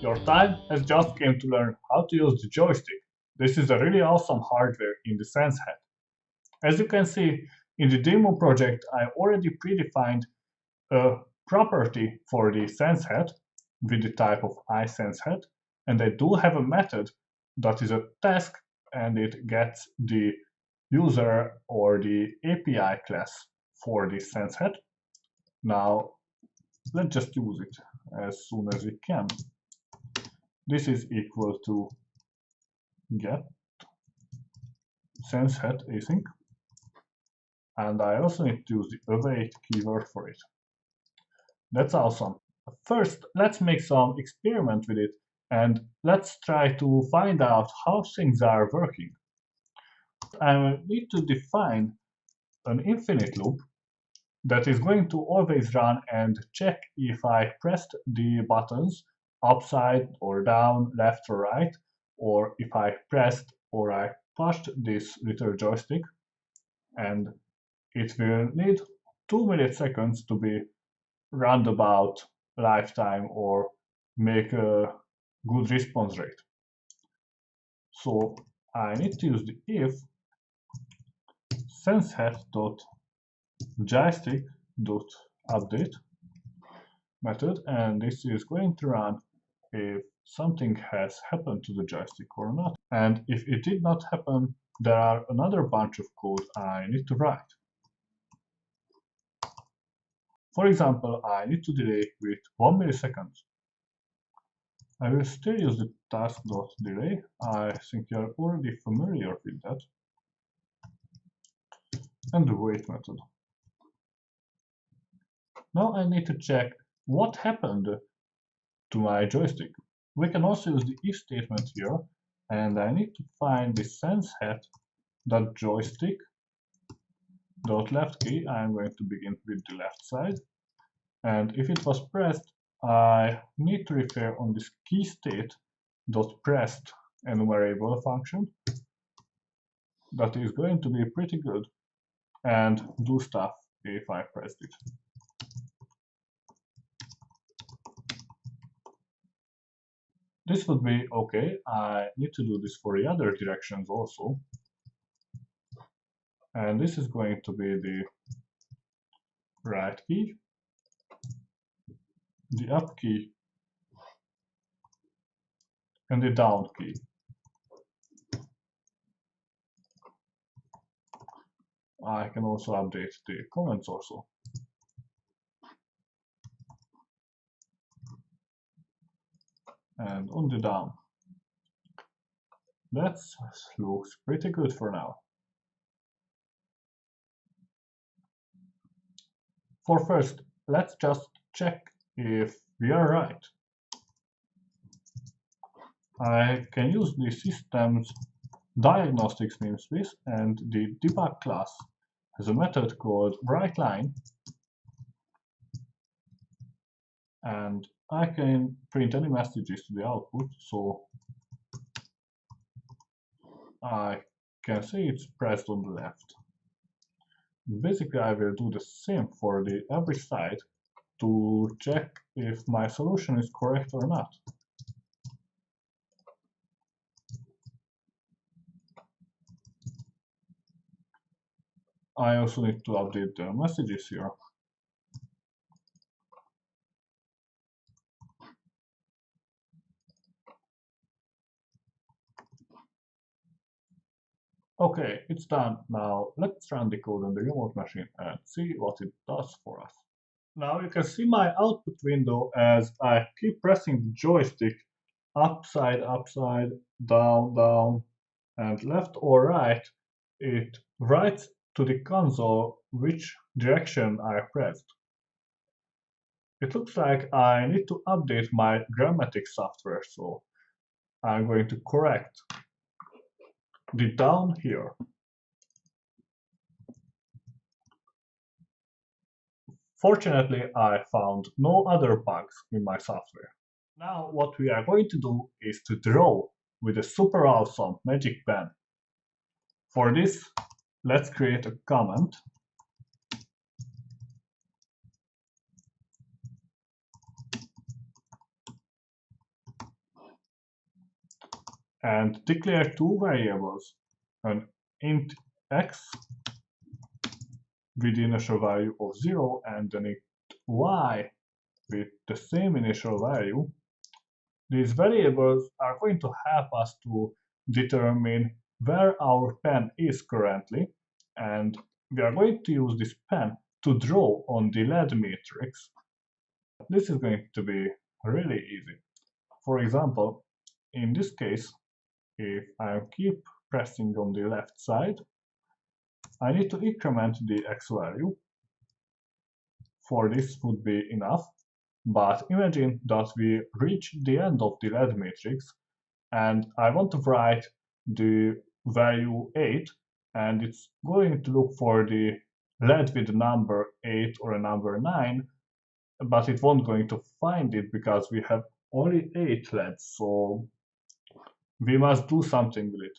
Your time has just came to learn how to use the joystick. This is a really awesome hardware in the SenseHat. As you can see, in the demo project I already predefined a property for the SenseHat with the type of iSenseHat, and I do have a method that is a task and it gets the user or the API class for the SenseHat. Now let's just use it as soon as we can. This is equal to get SenseHat async, and I also need to use the await keyword for it. That's awesome. First, let's make some experiment with it and let's try to find out how things are working. I need to define an infinite loop that is going to always run and check if I pressed the buttons upside or down, left or right, or if I pressed or I pushed this little joystick, and it will need 2 milliseconds to be roundabout lifetime or make a good response rate. So I need to use the if SenseHat.joystick.update method, and this is going to run if something has happened to the joystick or not. And if it did not happen, there are another bunch of code I need to write. For example, I need to delay with 1 millisecond. I will still use the task.delay. I think you are already familiar with that. And the wait method. Now I need to check what happened to my joystick. We can also use the if statement here, and I need to find the SenseHat.joystick.left key. I'm going to begin with the left side. And if it was pressed, I need to refer on this key state.pressed enumerable function that is going to be pretty good and do stuff if I pressed it. This would be okay. I need to do this for the other directions also. And this is going to be the right key, the up key, and the down key. I can also update the comments also. And on the down. That looks pretty good for now. For first, let's just check if we are right. I can use the system's diagnostics namespace, and the debug class has a method called WriteLine, and I can print any messages to the output, so I can see it's pressed on the left. Basically, I will do the same for the every side to check if my solution is correct or not. I also need to update the messages here. Okay, it's done. Now let's run the code on the remote machine and see what it does for us. Now you can see my output window as I keep pressing the joystick upside, upside, down, down, and left or right. It writes to the console which direction I pressed. It looks like I need to update my grammatic software, so I'm going to correct the down here. Fortunately, I found no other bugs in my software. Now what we are going to do is to draw with a super awesome magic pen. For this, let's create a comment. and declare two variables, an int x with initial value of 0 and an int y with the same initial value. These variables are going to help us to determine where our pen is currently, and we are going to use this pen to draw on the LED matrix. This is going to be really easy. For example, in this case, if I keep pressing on the left side, I need to increment the x value. For this would be enough, but imagine that we reach the end of the LED matrix and I want to write the value 8, and it's going to look for the LED with the number 8 or a number 9, but it won't going to find it because we have only 8 LEDs, so we must do something with it.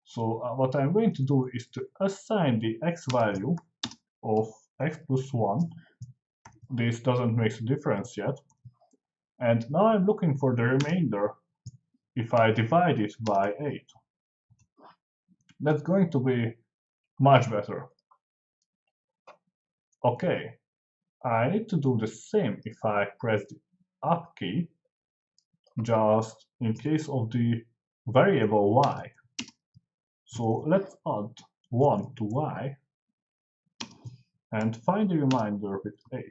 So what I'm going to do is to assign the x value of x plus 1. This doesn't make a difference yet. And now I'm looking for the remainder if I divide it by 8. That's going to be much better. Okay, I need to do the same if I press the up key, just in case of the variable y. So let's add 1 to y and find the remainder with 8.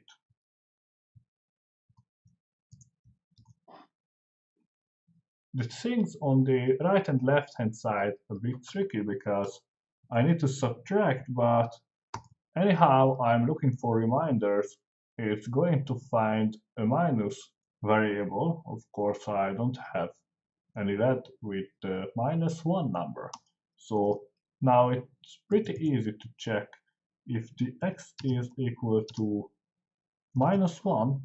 The things on the right and left hand side are a bit tricky because I need to subtract, but anyhow I'm looking for reminders. It's going to find a minus variable. Of course I don't have any LED with the -1 number. So now it's pretty easy to check if the x is equal to -1,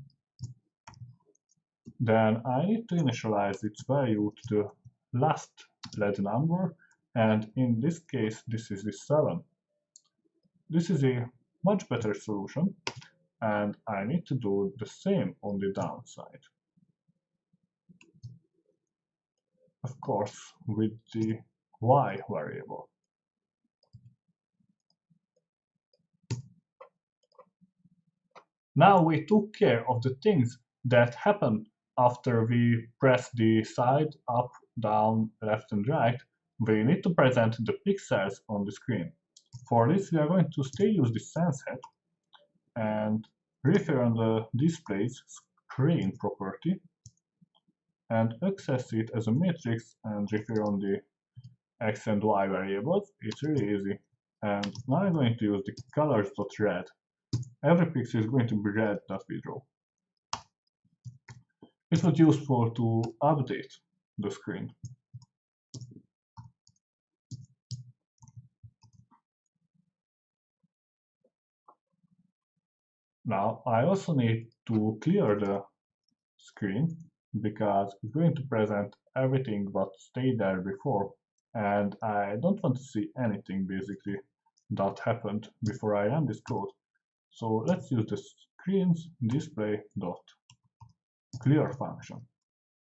then I need to initialize its value to the last LED number, and in this case this is the 7. This is a much better solution, and I need to do the same on the downside. Of course, with the y variable. Now we took care of the things that happen after we press the side up, down, left and right. We need to present the pixels on the screen. For this we are going to still use the SenseHat and refer on the display's screen property and access it as a matrix and refer on the x and y variables. It's really easy. And now I'm going to use the colors.red. Every pixel is going to be red that we draw. It was useful to update the screen. Now I also need to clear the screen because it's going to present everything what stayed there before, and I don't want to see anything basically that happened before I ran this code. So let's use the screen's display.clear function.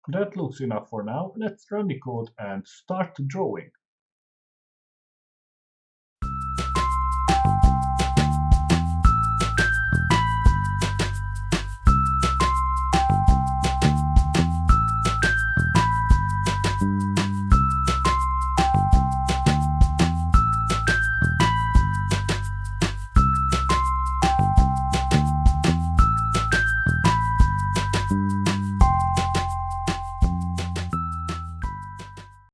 That looks enough for now. Let's run the code and start drawing.